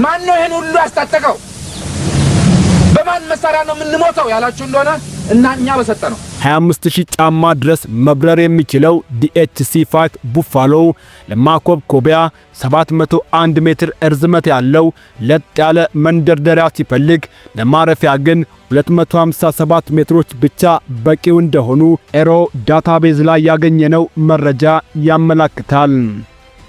ማን ነው ይሄን ሁሉ ያስታጠቀው? በማን መሳሪያ ነው የምንሞተው ያላችሁ እንደሆነ እና እኛ በሰጠነው 25000 ጫማ ድረስ መብረር የሚችለው DHC-5 ቡፋሎ ለማኮብኮቢያ 701 ሜትር እርዝመት ያለው ለጥ ያለ መንደርደሪያ ሲፈልግ ለማረፊያ ግን 257 ሜትሮች ብቻ በቂው እንደሆኑ ኤሮ ዳታቤዝ ላይ ያገኘነው መረጃ ያመለክታል።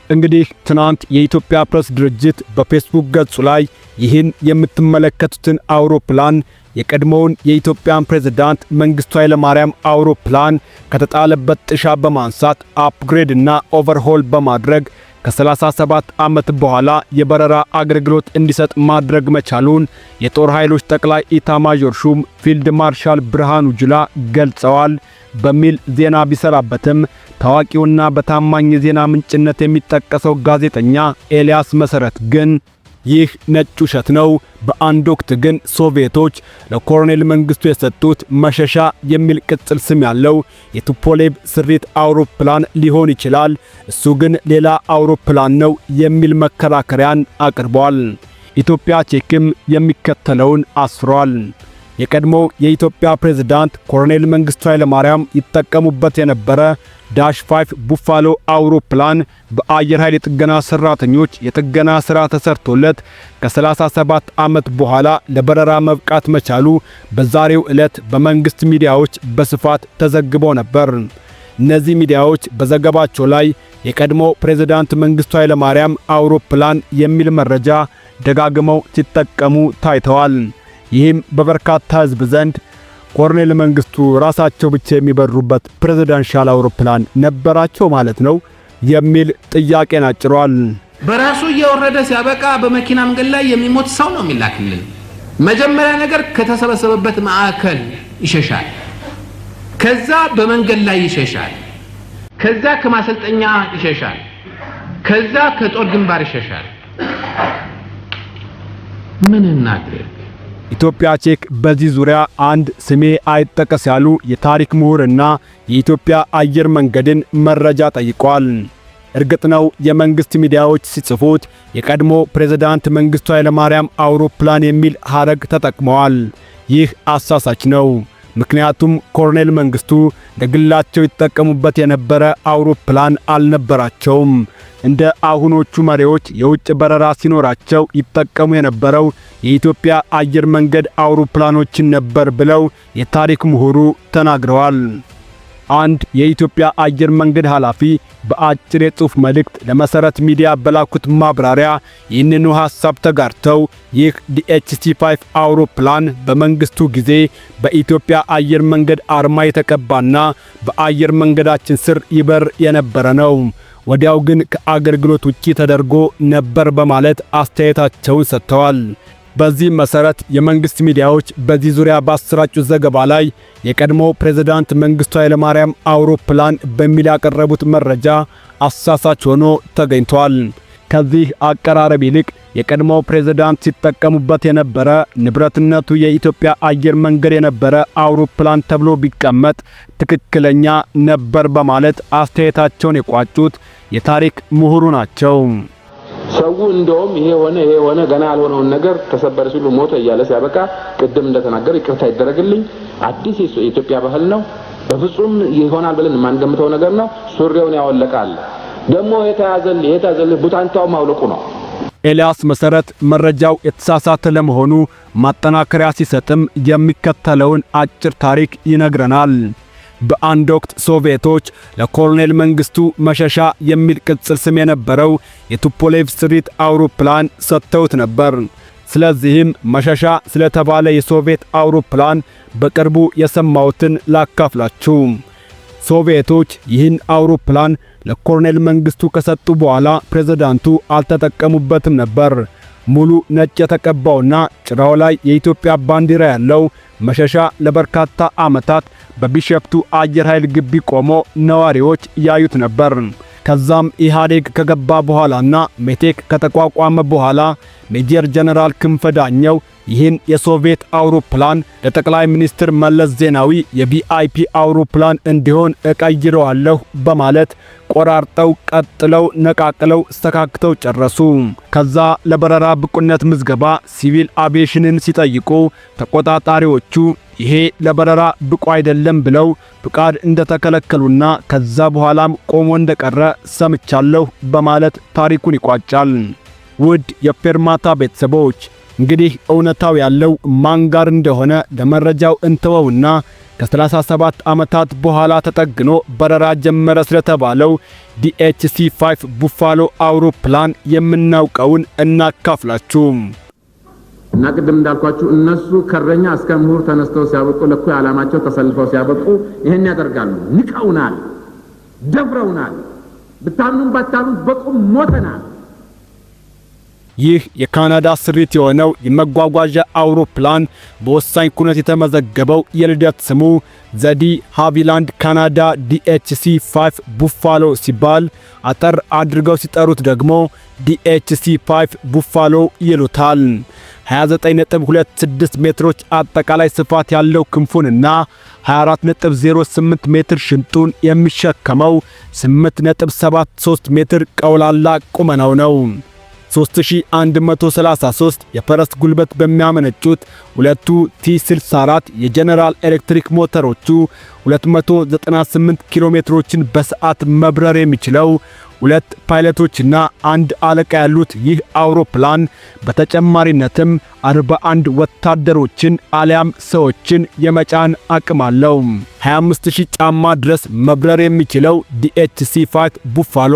እንግዲህ ትናንት የኢትዮጵያ ፕሬስ ድርጅት በፌስቡክ ገጹ ላይ ይህን የምትመለከቱትን አውሮፕላን የቀድሞውን የኢትዮጵያን ፕሬዝዳንት መንግስቱ ኃይለማርያም አውሮፕላን ከተጣለበት ጥሻ በማንሳት አፕግሬድ እና ኦቨርሆል በማድረግ ከ37 ዓመት በኋላ የበረራ አገልግሎት እንዲሰጥ ማድረግ መቻሉን የጦር ኃይሎች ጠቅላይ ኢታማዦር ሹም ፊልድ ማርሻል ብርሃኑ ጁላ ገልጸዋል በሚል ዜና ቢሰራበትም ታዋቂውና በታማኝ የዜና ምንጭነት የሚጠቀሰው ጋዜጠኛ ኤልያስ መሰረት ግን ይህ ነጭ ውሸት ነው፣ በአንድ ወቅት ግን ሶቪየቶች ለኮሎኔል መንግስቱ የሰጡት መሸሻ የሚል ቅጽል ስም ያለው የቱፖሌቭ ስሪት አውሮፕላን ሊሆን ይችላል፣ እሱ ግን ሌላ አውሮፕላን ነው የሚል መከራከሪያን አቅርቧል። ኢትዮጵያ ቼክም የሚከተለውን አስፍሯል። የቀድሞው የኢትዮጵያ ፕሬዝዳንት ኮሎኔል መንግስቱ ኃይለማርያም ይጠቀሙበት የነበረ ዳሽ 5 ቡፋሎ አውሮፕላን በአየር ኃይል የጥገና ሰራተኞች የጥገና ሥራ ተሰርቶለት ከ37 ዓመት በኋላ ለበረራ መብቃት መቻሉ በዛሬው ዕለት በመንግስት ሚዲያዎች በስፋት ተዘግቦ ነበር። እነዚህ ሚዲያዎች በዘገባቸው ላይ የቀድሞ ፕሬዝዳንት መንግስቱ ኃይለማርያም አውሮፕላን የሚል መረጃ ደጋግመው ሲጠቀሙ ታይተዋል። ይህም በበርካታ ሕዝብ ዘንድ ኮሎኔል መንግስቱ ራሳቸው ብቻ የሚበሩበት ፕሬዝዳንሻል አውሮፕላን ነበራቸው ማለት ነው የሚል ጥያቄን አጭሯል። በራሱ እየወረደ ሲያበቃ በመኪና መንገድ ላይ የሚሞት ሰው ነው የሚላክልን። መጀመሪያ ነገር ከተሰበሰበበት ማዕከል ይሸሻል፣ ከዛ በመንገድ ላይ ይሸሻል፣ ከዛ ከማሰልጠኛ ይሸሻል፣ ከዛ ከጦር ግንባር ይሸሻል። ምን እናድርግ? ኢትዮጵያ ቼክ በዚህ ዙሪያ አንድ ስሜ አይጠቀስ ያሉ የታሪክ ምሁርና የኢትዮጵያ አየር መንገድን መረጃ ጠይቋል። እርግጥ ነው የመንግስት ሚዲያዎች ሲጽፉት የቀድሞ ፕሬዝዳንት መንግስቱ ኃይለማርያም አውሮፕላን የሚል ሐረግ ተጠቅመዋል። ይህ አሳሳች ነው። ምክንያቱም ኮሎኔል መንግስቱ ለግላቸው ይጠቀሙበት የነበረ አውሮፕላን አልነበራቸውም። እንደ አሁኖቹ መሪዎች የውጭ በረራ ሲኖራቸው ይጠቀሙ የነበረው የኢትዮጵያ አየር መንገድ አውሮፕላኖችን ነበር ብለው የታሪክ ምሁሩ ተናግረዋል። አንድ የኢትዮጵያ አየር መንገድ ኃላፊ በአጭር የጽሑፍ መልእክት ለመሰረት ሚዲያ በላኩት ማብራሪያ ይህንኑ ሐሳብ ተጋርተው ይህ DHC-5 አውሮፕላን በመንግስቱ ጊዜ በኢትዮጵያ አየር መንገድ አርማ የተቀባና በአየር መንገዳችን ስር ይበር የነበረ ነው፣ ወዲያው ግን ከአገልግሎት ውጪ ተደርጎ ነበር በማለት አስተያየታቸውን ሰጥተዋል። በዚህ መሰረት የመንግስት ሚዲያዎች በዚህ ዙሪያ ባሰራጩት ዘገባ ላይ የቀድሞ ፕሬዝዳንት መንግስቱ ኃይለማርያም አውሮፕላን በሚል ያቀረቡት መረጃ አሳሳች ሆኖ ተገኝቷል። ከዚህ አቀራረብ ይልቅ የቀድሞ ፕሬዝዳንት ሲጠቀሙበት የነበረ ንብረትነቱ የኢትዮጵያ አየር መንገድ የነበረ አውሮፕላን ተብሎ ቢቀመጥ ትክክለኛ ነበር በማለት አስተያየታቸውን የቋጩት የታሪክ ምሁሩ ናቸው። ሰው እንደውም ይሄ ሆነ ገና ያልሆነውን ነገር ተሰበረ ሲሉ ሞተ እያለ ሲያበቃ ቅድም እንደተናገረ ይቅርታ ይደረግልኝ፣ አዲስ የኢትዮጵያ ባህል ነው፣ በፍጹም ይሆናል ብለን የማንገምተው ነገር ነው። ሱሪውን ያወለቃል ደግሞ የተያዘልህ ቡታንታው ማውለቁ ነው። ኤልያስ መሰረት መረጃው የተሳሳተ ለመሆኑ ማጠናከሪያ ሲሰጥም የሚከተለውን አጭር ታሪክ ይነግረናል። በአንድ ወቅት ሶቪየቶች ለኮሎኔል መንግስቱ መሸሻ የሚል ቅጽል ስም የነበረው የቱፖሌቭ ስሪት አውሮፕላን ሰጥተውት ነበር። ስለዚህም መሸሻ ስለተባለ የሶቪየት አውሮፕላን በቅርቡ የሰማሁትን ላካፍላችሁ። ሶቪየቶች ይህን አውሮፕላን ለኮሎኔል መንግስቱ ከሰጡ በኋላ ፕሬዝዳንቱ አልተጠቀሙበትም ነበር። ሙሉ ነጭ የተቀባውና ጭራው ላይ የኢትዮጵያ ባንዲራ ያለው መሸሻ ለበርካታ ዓመታት በቢሸፍቱ አየር ኃይል ግቢ ቆሞ ነዋሪዎች ያዩት ነበር። ከዛም ኢህአዴግ ከገባ በኋላና ሜቴክ ከተቋቋመ በኋላ ሜጀር ጀነራል ክንፈ ዳኘው ይህን የሶቪየት አውሮፕላን ለጠቅላይ ሚኒስትር መለስ ዜናዊ የቪአይፒ አውሮፕላን እንዲሆን እቀይረዋለሁ በማለት ቆራርጠው ቀጥለው ነቃቅለው አስተካክተው ጨረሱ። ከዛ ለበረራ ብቁነት ምዝገባ ሲቪል አቪዬሽንን ሲጠይቁ ተቆጣጣሪዎቹ ይሄ ለበረራ ብቁ አይደለም ብለው ፍቃድ እንደተከለከሉና ከዛ በኋላም ቆሞ እንደቀረ ሰምቻለሁ በማለት ታሪኩን ይቋጫል። ውድ የፌርማታ ቤተሰቦች እንግዲህ እውነታው ያለው ማን ጋር እንደሆነ ለመረጃው እንተወውና ከ37 ዓመታት በኋላ ተጠግኖ በረራ ጀመረ ስለተባለው DHC-5 ቡፋሎ አውሮፕላን የምናውቀውን እናካፍላችሁ። እና ቅድም እንዳልኳችሁ እነሱ ከረኛ እስከ ምሁር ተነስተው ሲያበቁ ለኩ ዓላማቸው ተሰልፈው ሲያበቁ ይሄን ያደርጋሉ። ንቀውናል፣ ደፍረውናል፣ ብታምኑም ባታምኑም በቁም ሞተናል። ይህ የካናዳ ስሪት የሆነው የመጓጓዣ አውሮፕላን በወሳኝ ኩነት የተመዘገበው የልደት ስሙ ዘዲ ሃቪላንድ ካናዳ DHC-5 ቡፋሎ ሲባል አጠር አድርገው ሲጠሩት ደግሞ DHC-5 ቡፋሎ ይሉታል። 29.26 ሜትሮች አጠቃላይ ስፋት ያለው ክንፉንና 24.08 ሜትር ሽንጡን የሚሸከመው 8.73 ሜትር ቀውላላ ቁመናው ነው። 3133 የፈረስ ጉልበት በሚያመነጩት ሁለቱ T64 የጀነራል ኤሌክትሪክ ሞተሮቹ 298 ኪሎ ሜትሮችን በሰዓት መብረር የሚችለው ሁለት ፓይለቶችና አንድ አለቃ ያሉት ይህ አውሮፕላን በተጨማሪነትም 41 ወታደሮችን አሊያም ሰዎችን የመጫን አቅም አለው። 25000 ጫማ ድረስ መብረር የሚችለው DHC-5 ቡፋሎ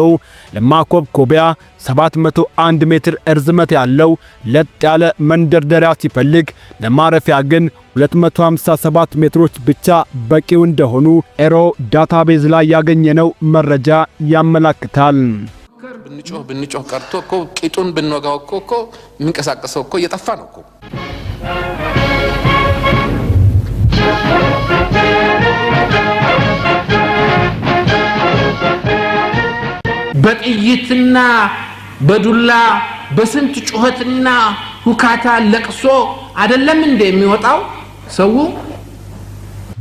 ለማኮብኮቢያ 701 ሜትር እርዝመት ያለው ለጥ ያለ መንደርደሪያ ሲፈልግ ለማረፊያ ግን 257 ሜትሮች ብቻ በቂው እንደሆኑ ኤሮ ዳታቤዝ ላይ ያገኘነው መረጃ ያመለክታል። ብንጮህ ቀርቶ እኮ ቂጡን ብንወጋው እኮ የሚንቀሳቀሰው እኮ እየጠፋ ነው እኮ። በጥይትና በዱላ በስንት ጩኸትና ሁካታ ለቅሶ አይደለም እንደ የሚወጣው ሰው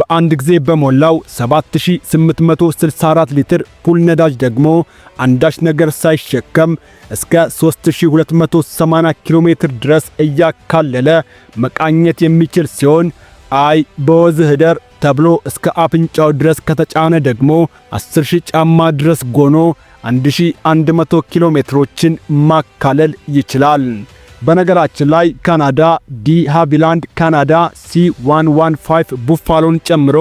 በአንድ ጊዜ በሞላው 7864 ሊትር ፑል ነዳጅ ደግሞ አንዳች ነገር ሳይሸከም እስከ 3280 ኪሎ ሜትር ድረስ እያካለለ መቃኘት የሚችል ሲሆን አይ በወዝህ ደር ተብሎ እስከ አፍንጫው ድረስ ከተጫነ ደግሞ 10000 ጫማ ድረስ ጎኖ 1100 ኪሎ ሜትሮችን ማካለል ይችላል። በነገራችን ላይ ካናዳ ዲ ሃቪላንድ ካናዳ C115 ቡፋሎን ጨምሮ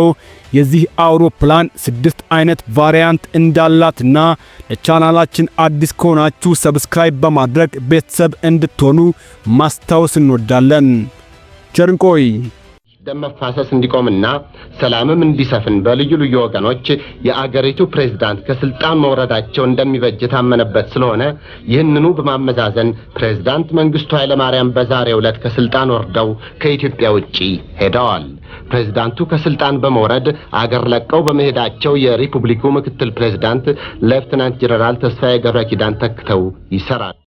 የዚህ አውሮፕላን 6 አይነት ቫሪያንት እንዳላትና ለቻናላችን አዲስ ከሆናችሁ ሰብስክራይብ በማድረግ ቤተሰብ እንድትሆኑ ማስታወስ እንወዳለን። ቸርንቆይ ደም መፋሰስ እንዲቆምና ሰላምም እንዲሰፍን በልዩ ልዩ ወገኖች የአገሪቱ ፕሬዝዳንት ከስልጣን መውረዳቸው እንደሚበጅ ታመነበት ስለሆነ ይህንኑ በማመዛዘን ፕሬዝዳንት መንግስቱ ኃይለማርያም በዛሬው ዕለት ከስልጣን ወርደው ከኢትዮጵያ ውጪ ሄደዋል። ፕሬዝዳንቱ ከስልጣን በመውረድ አገር ለቀው በመሄዳቸው የሪፑብሊኩ ምክትል ፕሬዝዳንት ሌፍተናንት ጀነራል ተስፋዬ ገብረኪዳን ተክተው ይሰራል።